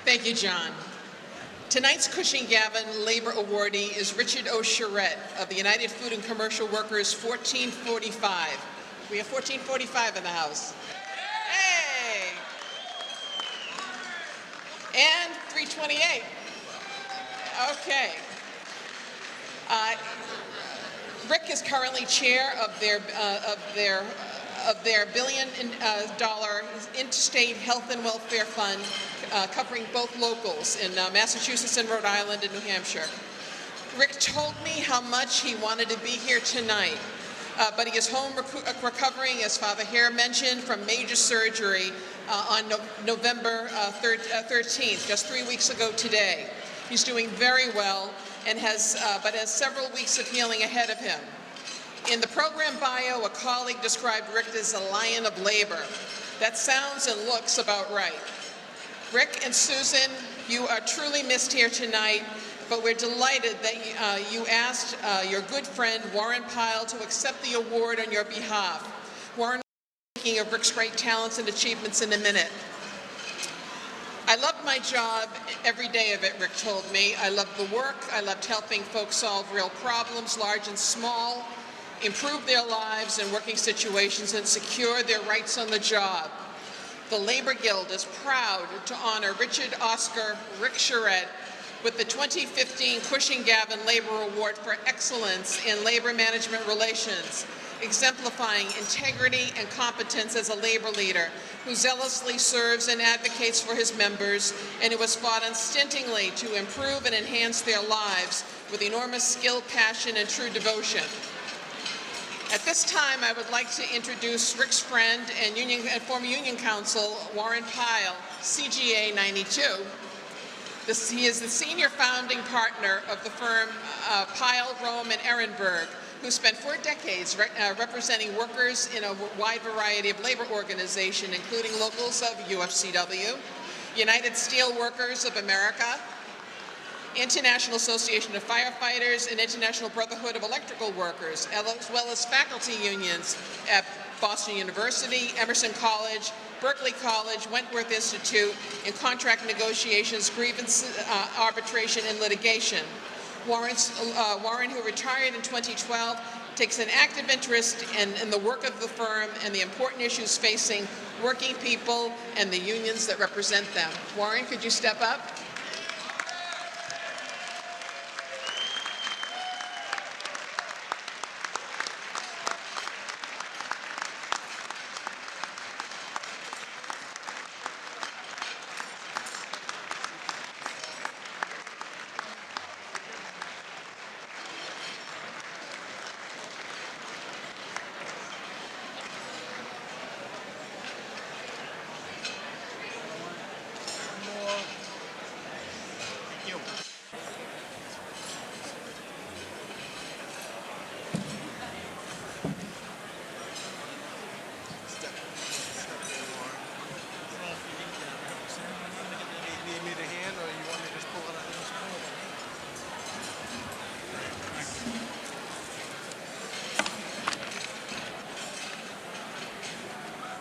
Thank you, John. Tonight's Cushing-Gavin Labor Awardee is Richard O. Charette of the United Food and Commercial Workers 1445. We have 1445 in the house. Hey! And 328. Okay. Rick is currently chair of their $1 billion interstate health and welfare fund, covering both locals in Massachusetts and Rhode Island and New Hampshire. Rick told me how much he wanted to be here tonight, but he is home recovering, as Father Hare mentioned, from major surgery on November 13th, just 3 weeks ago today. He's doing very well and has several weeks of healing ahead of him. In the program bio, a colleague described Rick as a lion of labor. That sounds and looks about right. Rick and Susan, you are truly missed here tonight, but we're delighted that you asked your good friend Warren Pyle to accept the award on your behalf. Warren will be speaking of Rick's great talents and achievements in a minute. I loved my job every day of it, Rick told me. I loved the work. I loved helping folks solve real problems, large and small, improve their lives and working situations, and secure their rights on the job. The Labor Guild is proud to honor Richard Oscar Rick Charette with the 2015 Cushing-Gavin Labor Award for Excellence in Labor Management Relations, exemplifying integrity and competence as a labor leader who zealously serves and advocates for his members and who has fought unstintingly to improve and enhance their lives with enormous skill, passion, and true devotion. At this time, I would like to introduce Rick's friend and former union counsel, Warren Pyle, CGA 92. He is the senior founding partner of the firm Pyle, Rome, and Ehrenberg, who spent 4 decades representing workers in a wide variety of labor organizations, including locals of UFCW, United Steelworkers of America, International Association of Firefighters, and International Brotherhood of Electrical Workers, as well as faculty unions at Boston University, Emerson College, Berkeley College, Wentworth Institute, in contract negotiations, grievance arbitration, and litigation. Warren, who retired in 2012, takes an active interest in the work of the firm and the important issues facing working people and the unions that represent them. Warren, could you step up?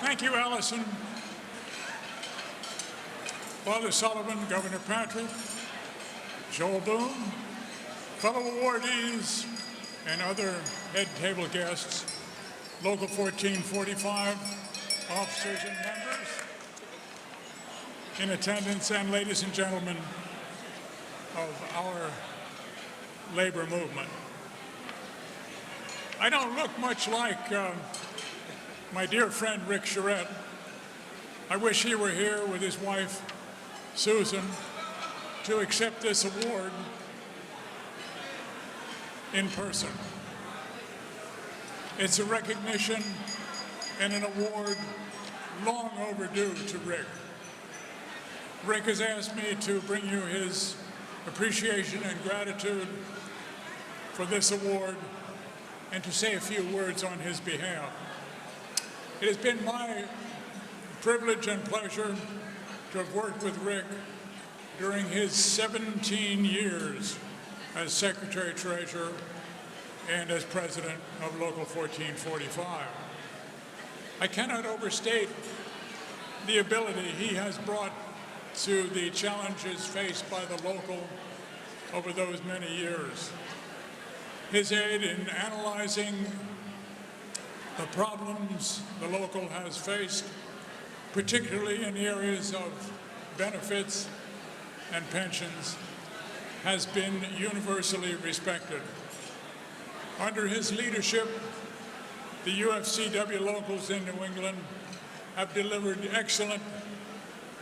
Thank you, Allison. Father Sullivan, Governor Patrick, Joel Boone, fellow awardees, and other head table guests, Local 1445, officers and members in attendance, and ladies and gentlemen of our labor movement. I don't look much like my dear friend Rick Charette. I wish he were here with his wife, Susan, to accept this award in person. It's a recognition and an award long overdue to Rick. Rick has asked me to bring you his appreciation and gratitude for this award and to say a few words on his behalf. It has been my privilege and pleasure to have worked with Rick during his 17 years as Secretary-Treasurer and as President of Local 1445. I cannot overstate the ability he has brought to the challenges faced by the local over those many years. His aid in analyzing the problems the local has faced, particularly in areas of benefits and pensions, has been universally respected. Under his leadership, the UFCW locals in New England have delivered excellent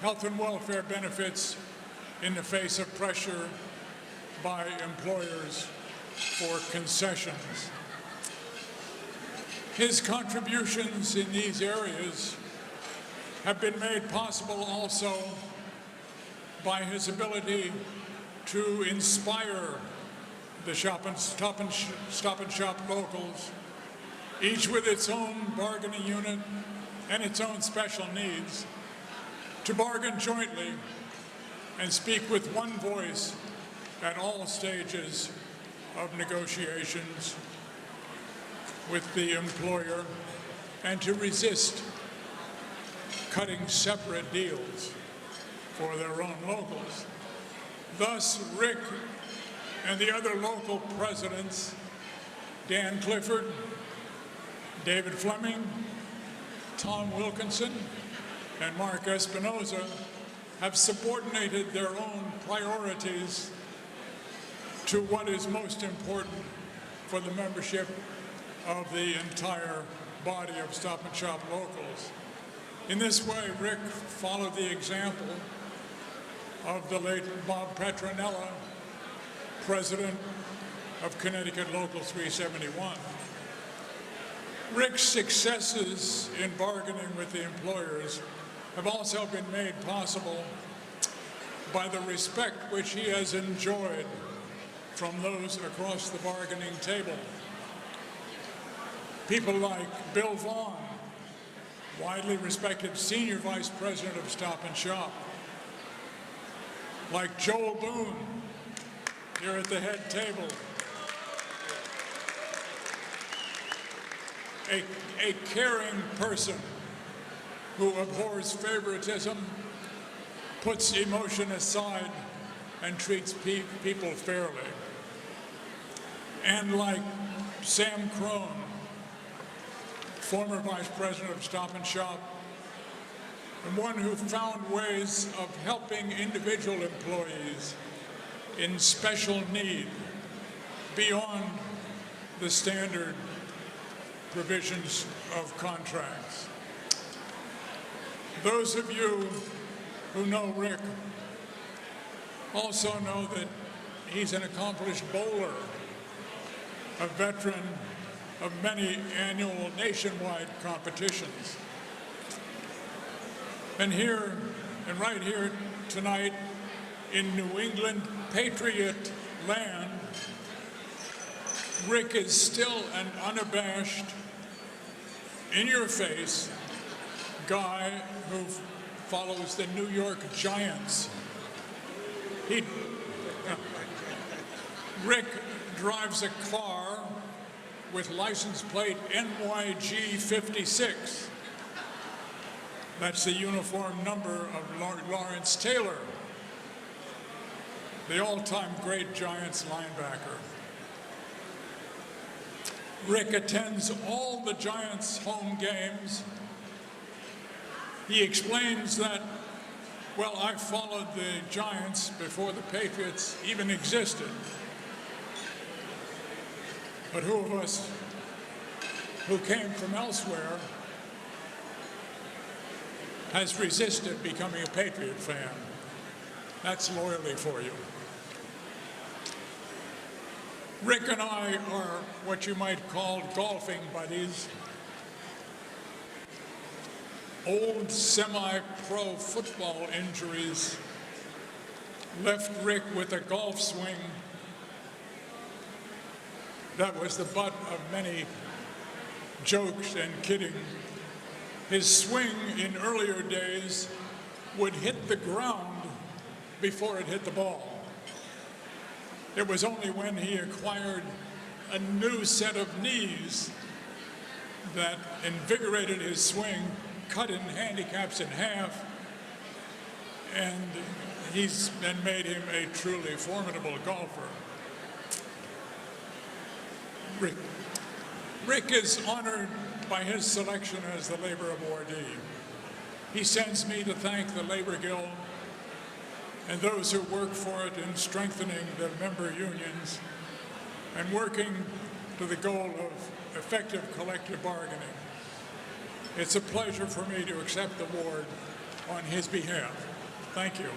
health and welfare benefits in the face of pressure by employers for concessions. His contributions in these areas have been made possible also by his ability to inspire the Stop and Shop locals, each with its own bargaining unit and its own special needs, to bargain jointly and speak with one voice at all stages of negotiations with the employer, and to resist cutting separate deals for their own locals. Thus, Rick and the other local presidents, Dan Clifford, David Fleming, Tom Wilkinson, and Mark Espinoza, have subordinated their own priorities to what is most important for the membership of the entire body of Stop and Shop locals. In this way, Rick followed the example of the late Bob Petronella, president of Connecticut Local 371. Rick's successes in bargaining with the employers have also been made possible by the respect which he has enjoyed from those across the bargaining table. People like Bill Vaughn, widely respected senior vice president of Stop and Shop, like Joel Boone here at the head table, a caring person who abhors favoritism, puts emotion aside, and treats people fairly. And like Sam Crone, former vice president of Stop and Shop, and one who found ways of helping individual employees in special need beyond the standard provisions of contracts. Those of you who know Rick also know that he's an accomplished bowler, a veteran of many annual nationwide competitions. And here, and right here tonight in New England Patriot land, Rick is still an unabashed, in-your-face guy who follows the New York Giants. Rick drives a car with license plate NYG 56. That's the uniform number of Lawrence Taylor, the all-time great Giants linebacker. Rick attends all the Giants' home games. He explains that, well, I followed the Giants before the Patriots even existed. But who of us who came from elsewhere has resisted becoming a Patriot fan? That's loyalty for you. Rick and I are what you might call golfing buddies. Old semi-pro football injuries left Rick with a golf swing that was the butt of many jokes and kidding. His swing in earlier days would hit the ground before it hit the ball. It was only when he acquired a new set of knees that invigorated his swing, cut in handicaps in half, and he's been made him a truly formidable golfer. Rick is honored by his selection as the Labor Awardee. He sends me to thank the Labor Guild and those who work for it in strengthening the member unions and working to the goal of effective collective bargaining. It's a pleasure for me to accept the award on his behalf. Thank you.